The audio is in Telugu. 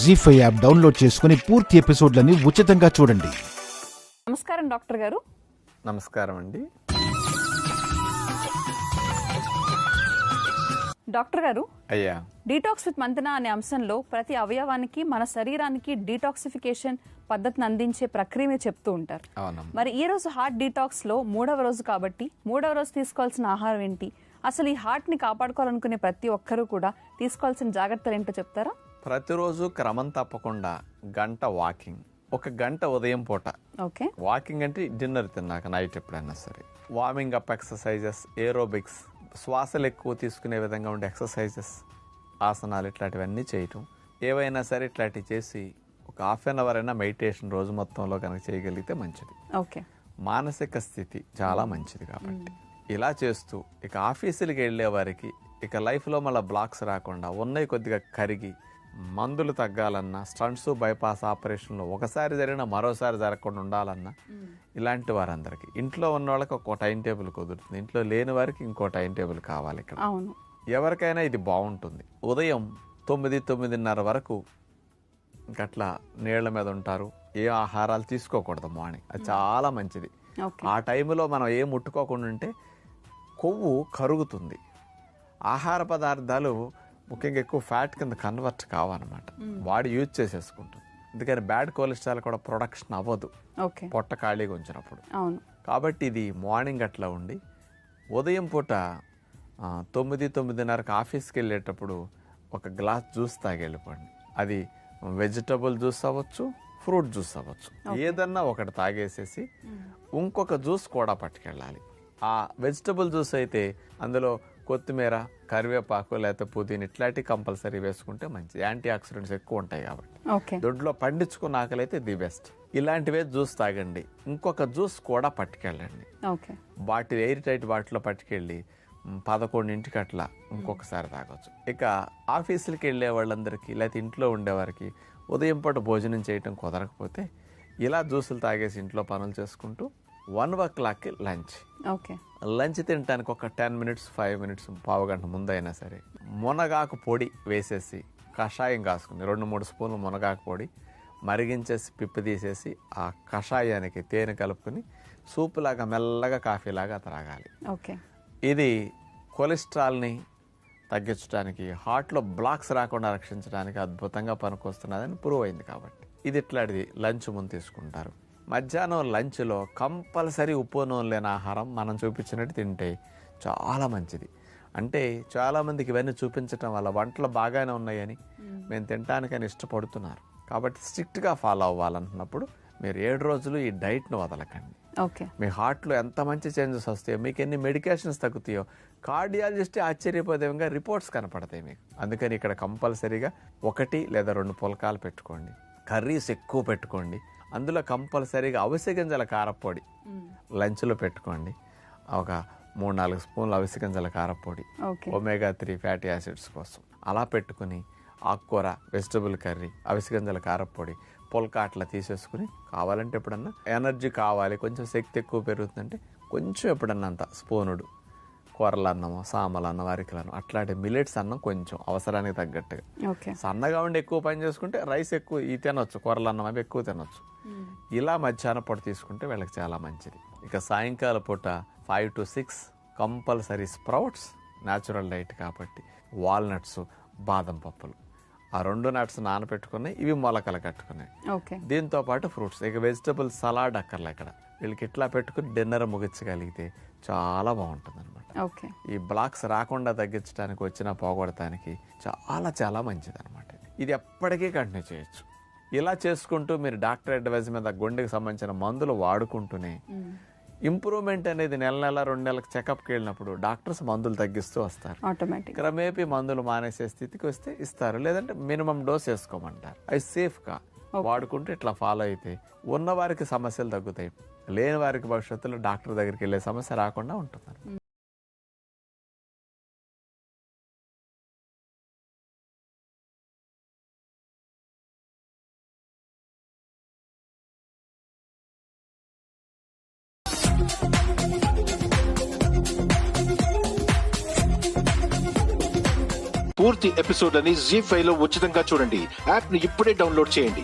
జీ5 యాప్ డౌన్లోడ్ చేసుకుని పూర్తి ఎపిసోడ్లని ఉచితంగా చూడండి. నమస్కారం డాక్టర్ గారు. నమస్కారం అండి. డాక్టర్ గారు, అయ్యా, డీటాక్స్ విత్ మంతన అనే అంశంలో ప్రతి అవయవానికి మన శరీరానికి డీటాక్సిఫికేషన్ పద్ధతిని అందించే ప్రక్రియని చెప్తూ ఉంటారు. మరి ఈ రోజు హార్ట్ డీటాక్స్ లో 3వ రోజు కాబట్టి 3వ రోజు తీసుకోవాల్సిన ఆహారం ఏంటి, అసలు ఈ హార్ట్ ని కాపాడుకోవాలనుకునే ప్రతి ఒక్కరూ కూడా తీసుకోవాల్సిన జాగ్రత్తలు ఏంటో చెప్తారా? ప్రతిరోజు క్రమం తప్పకుండా గంట వాకింగ్, ఒక గంట ఉదయం పూట. ఓకే, వాకింగ్ అంటే డిన్నర్ తిన్నాక నైట్ ఎప్పుడైనా సరే. వార్మింగ్ అప్ ఎక్సర్సైజెస్, ఏరోబిక్స్, శ్వాసలు ఎక్కువ తీసుకునే విధంగా ఉండే ఎక్సర్సైజెస్, ఆసనాలు, ఇట్లాంటివన్నీ చేయటం. ఏవైనా సరే ఇట్లాంటివి చేసి ఒక హాఫ్ అన్ అవర్ అయినా మెడిటేషన్ రోజు మొత్తంలో కనుక చేయగలిగితే మంచిది. ఓకే, మానసిక స్థితి చాలా మంచిది. కాబట్టి ఇలా చేస్తూ ఇక ఆఫీసులకి వెళ్ళే వారికి ఇక లైఫ్లో మళ్ళీ బ్లాక్స్ రాకుండా ఉన్నాయి కొద్దిగా కరిగి మందులు తగ్గాలన్నా, స్టంట్స్, బైపాస్ ఆపరేషన్లు ఒకసారి జరిగినా మరోసారి జరగకుండా ఉండాలన్నా ఇలాంటి వారందరికీ ఇంట్లో ఉన్న వాళ్ళకి ఒక టైం టేబుల్ కుదురుతుంది, ఇంట్లో లేని వారికి ఇంకో టైం టేబుల్ కావాలి. ఇక్కడ ఎవరికైనా ఇది బాగుంటుంది. ఉదయం 9-9:30 వరకు ఇంకట్లా నీళ్ల మీద ఉంటారు, ఏ ఆహారాలు తీసుకోకూడదు మార్నింగ్. అది చాలా మంచిది. ఆ టైంలో మనం ఏం ముట్టుకోకుండా ఉంటే కొవ్వు కరుగుతుంది. ఆహార పదార్థాలు ముఖ్యంగా ఎక్కువ ఫ్యాట్ కింద కన్వర్ట్ కావన్నమాట, బాడీ యూజ్ చేసేసుకుంటుంది. అందుకని బ్యాడ్ కొలెస్ట్రాల్ కూడా ప్రొడక్షన్ అవ్వదు పొట్ట ఖాళీగా ఉంచినప్పుడు. కాబట్టి ఇది మార్నింగ్ అట్లా ఉండి ఉదయం పూట 9-9:30 ఆఫీస్కి వెళ్ళేటప్పుడు ఒక గ్లాస్ జ్యూస్ తాగి వెళ్ళిపోండి. అది వెజిటబుల్ జ్యూస్ అవ్వచ్చు, ఫ్రూట్ జ్యూస్ అవ్వచ్చు, ఏదన్నా ఒకటి తాగేసేసి ఇంకొక జ్యూస్ కూడా పట్టుకెళ్ళాలి. ఆ వెజిటబుల్ జ్యూస్ అయితే అందులో కొత్తిమీర, కరివేపాకు, లేకపోతే పుదీనా ఇట్లాంటివి కంపల్సరీ వేసుకుంటే మంచిది. యాంటీ ఆక్సిడెంట్స్ ఎక్కువ ఉంటాయి కాబట్టి దొడ్లో పండించుకున్న ఆకలైతే ది బెస్ట్. ఇలాంటివే జ్యూస్ తాగండి. ఇంకొక జ్యూస్ కూడా పట్టుకెళ్ళండి. బాటిల్ ఎయిర్ టైట్ బాటిల్లో పట్టుకెళ్ళి 11 అట్లా ఇంకొకసారి తాగొచ్చు. ఇక ఆఫీసులకి వెళ్ళే వాళ్ళందరికీ లేకపోతే ఇంట్లో ఉండేవారికి ఉదయం పూట భోజనం చేయటం కుదరకపోతే ఇలా జ్యూసులు తాగేసి ఇంట్లో పనులు చేసుకుంటూ 1:00 లంచ్. లంచ్ తినడానికి ఒక 10 minutes, 5 minutes, పావు గంట ముందైనా సరే మునగాకు పొడి వేసేసి కషాయం కాసుకుని 2-3 స్పూన్లు మునగాకు పొడి మరిగించేసి పిప్పి తీసేసి ఆ కషాయానికి తేనె కలుపుకొని సూప్ లాగా మెల్లగా కాఫీలాగా త్రాగాలి. ఇది కొలెస్ట్రాల్ని తగ్గించడానికి, హార్ట్లో బ్లాక్స్ రాకుండా రక్షించడానికి అద్భుతంగా పనికొస్తున్నదని ప్రూవ్ అయింది. కాబట్టి ఇది ఇట్లాంటిది లంచ్ ముందు తీసుకుంటారు. మధ్యాహ్నం లంచ్లో కంపల్సరీ ఉప్పు నూనె లేని ఆహారం మనం చూపించినట్టు తింటే చాలా మంచిది. అంటే చాలామందికి ఇవన్నీ చూపించడం వల్ల వంటలు బాగానే ఉన్నాయని మేము తినడానికని ఇష్టపడుతున్నారు. కాబట్టి స్ట్రిక్ట్గా ఫాలో అవ్వాలనుకున్నప్పుడు మీరు 7 రోజులు ఈ డైట్ను వదలకండి. మీ హార్ట్లో ఎంత మంచి చేంజెస్ వస్తాయో, మీకు ఎన్ని మెడికేషన్స్ తగ్గుతాయో కార్డియాలజిస్టే ఆశ్చర్యపోదేవిగా రిపోర్ట్స్ కనపడతాయి మీకు. అందుకని ఇక్కడ కంపల్సరీగా 1 లేదా 2 పుల్కాలు పెట్టుకోండి, కర్రీస్ ఎక్కువ పెట్టుకోండి. అందులో కంపల్సరీగా అవిసె గింజల కారపొడి లంచ్లో పెట్టుకోండి. ఒక 3-4 స్పూన్లు అవిసె గింజల కారపొడి omega-3 ఫ్యాటీ యాసిడ్స్ కోసం అలా పెట్టుకుని ఆకుకూర, వెజిటబుల్ కర్రీ, అవిసె గింజల కారపొడి, పుల్కా అట్లా తీసేసుకుని కావాలంటే ఎప్పుడన్నా ఎనర్జీ కావాలి, కొంచెం శక్తి ఎక్కువ పెరుగుతుందంటే కొంచెం ఎప్పుడన్నా అంత స్పూనుడు కూరల అన్నమో, సామల అన్నం, అరికలన్నం అట్లాంటి మిల్లెట్స్ అన్నం కొంచెం అవసరానికి తగ్గట్టుగా. సన్నగా ఉండి ఎక్కువ పని చేసుకుంటే రైస్ ఎక్కువ తినొచ్చు, కూరల అన్నం అవి ఎక్కువ తినొచ్చు. ఇలా మధ్యాహ్నం పూట తీసుకుంటే వీళ్ళకి చాలా మంచిది. ఇక సాయంకాల పూట 5 to 6 compulsory sprouts, natural diet కాబట్టి వాల్నట్స్, బాదం పప్పులు, ఆ 2 నట్స్ నానబెట్టుకున్నాయి, ఇవి మొలకలు కట్టుకున్నాయి. దీంతో పాటు ఫ్రూట్స్. ఇక వెజిటబుల్ సలాడ్ అక్కర్లే. ఇక్కడ వీళ్ళకి ఇట్లా పెట్టుకుని డిన్నర్ ముగించగలిగితే చాలా బాగుంటుంది అనమాట. ఈ బ్లాక్స్ రాకుండా తగ్గించడానికి, వచ్చినా పోగొడటానికి చాలా చాలా మంచిది అనమాట. ఇది ఎప్పటికీ కంటిన్యూ చేయొచ్చు. ఇలా చేసుకుంటూ మీరు డాక్టర్ అడ్వైజ్ మీద గుండెకి సంబంధించిన మందులు వాడుకుంటూనే ఇంప్రూవ్మెంట్ అనేది నెల 2 నెలలకు చెకప్కి వెళ్ళినప్పుడు డాక్టర్స్ మందులు తగ్గిస్తూ వస్తారు. క్రమేపీ మందులు మానేసే స్థితికి వస్తే ఇస్తారు, లేదంటే మినిమం డోస్ వేసుకోమంటారు. అవి సేఫ్గా వాడుకుంటూ ఇట్లా ఫాలో అయితే ఉన్న వారికి సమస్యలు తగ్గుతాయి, లేని వారికి భవిష్యత్తులో డాక్టర్ దగ్గరికి వెళ్ళే సమస్య రాకుండా ఉంటుంది. పూర్తి ఎపిసోడ్లని ZEE5 లో ఉచితంగా చూడండి. యాప్ ని ఇప్పుడే డౌన్లోడ్ చేయండి.